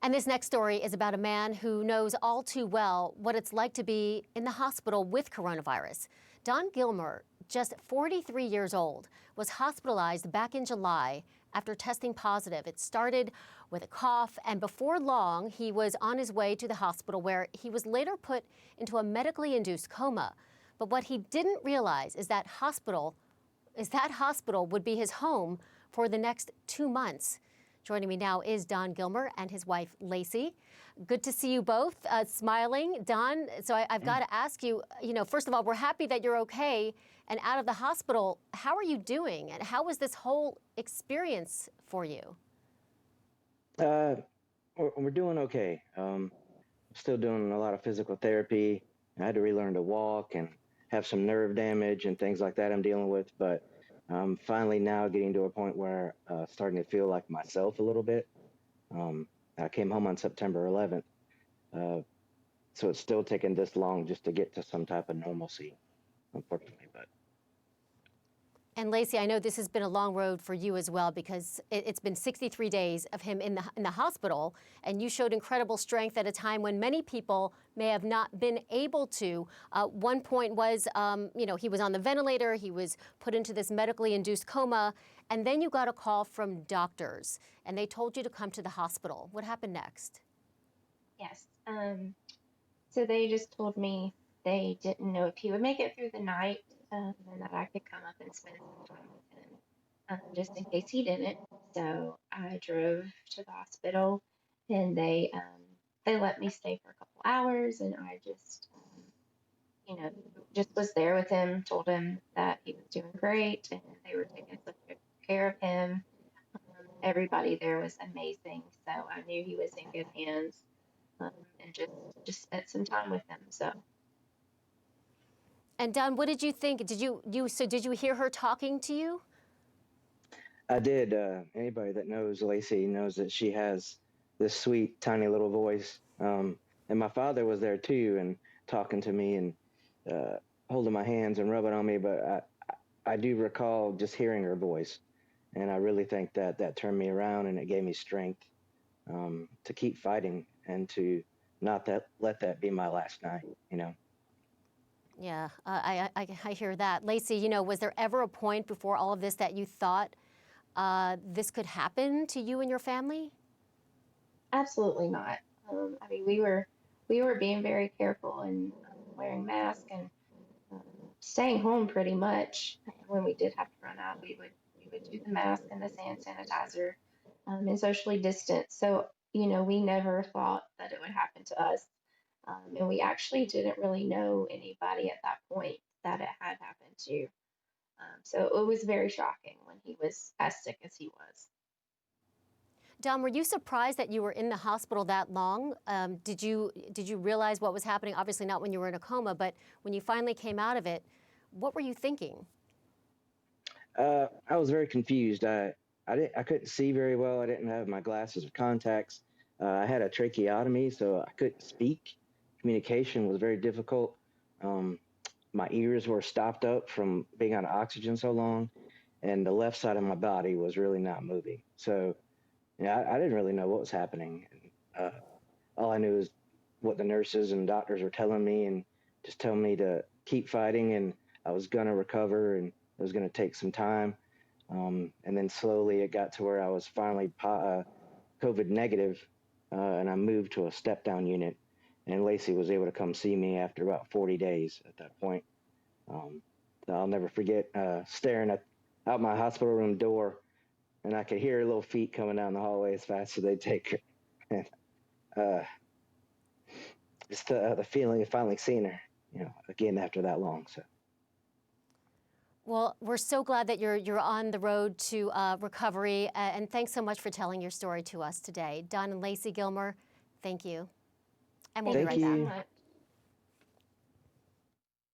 And this next story is about a man who knows all too well what it's like to be in the hospital with coronavirus. Don Gilmer, just 43 years old, was hospitalized back in July after testing positive. It started with a cough, and before long, he was on his way to the hospital where he was later put into a medically induced coma. But what he didn't realize is that hospital would be his home for the next 2 months. Joining me now is Don Gilmer and his wife, Lacy. Good to see you both smiling. Don, so I've got to ask you, first of all, we're happy that you're okay and out of the hospital. How are you doing? And how was this whole experience for you? We're doing okay. Still doing a lot of physical therapy. I had to relearn to walk and have some nerve damage and things like that I'm dealing with. But finally now getting to a point where starting to feel like myself a little bit. I came home on September 11th. So it's still taking this long just to get to some type of normalcy, unfortunately. And Lacy, I know this has been a long road for you as well, because it's been 63 days of him in the hospital, and you showed incredible strength at a time when many people may have not been able to. One point was, he was on the ventilator, he was put into this medically induced coma, and then you got a call from doctors, and they told you to come to the hospital. What happened next? Yes. So they just told me they didn't know if he would make it through the night, and that I could come up and spend some time with him, just in case he didn't. So I drove to the hospital, and they let me stay for a couple hours, and I just just was there with him, told him that he was doing great, and they were taking such good care of him. Everybody there was amazing, so I knew he was in good hands, and just spent some time with him. So. And Don, what did you think? Did you hear her talking to you? I did. Anybody that knows Lacy knows that she has this sweet, tiny little voice. And my father was there too, and talking to me and uh, holding my hands and rubbing on me. But I do recall just hearing her voice, and I really think that that turned me around and it gave me strength to keep fighting and to not let that be my last night. Yeah, I hear that. Lacy, was there ever a point before all of this that you thought this could happen to you and your family? Absolutely not. I mean, we were being very careful and wearing masks and um, staying home pretty much. When we did have to run out, we would do the mask and the hand sanitizer, and socially distance. So we never thought that it would happen to us, and we actually didn't really know anybody at that point that it had happened to. So it was very shocking when he was as sick as he was. Don, were you surprised that you were in the hospital that long? Did you realize what was happening? Obviously not when you were in a coma, but when you finally came out of it, what were you thinking? I was very confused. I couldn't see very well. I didn't have my glasses or contacts. I had a tracheotomy, so I couldn't speak. Communication was very difficult. Um, my ears were stopped up from being on oxygen so long, and the left side of my body was really not moving. So, yeah, I didn't really know what was happening. And, all I knew is what the nurses and doctors were telling me, and just telling me to keep fighting, and I was gonna recover, and it was gonna take some time. And then slowly it got to where I was finally COVID negative, and I moved to a step down unit. And Lacy was able to come see me after about 40 days at that point. Um, so I'll never forget staring out my hospital room door, and I could hear her little feet coming down the hallway as fast as they take her. And uh, just the feeling of finally seeing her, again after that long. So. Well, we're so glad that you're on the road to recovery, and thanks so much for telling your story to us today. Don and Lacy Gilmer, thank you. And we'll be Thank right you so back. Thank you. much.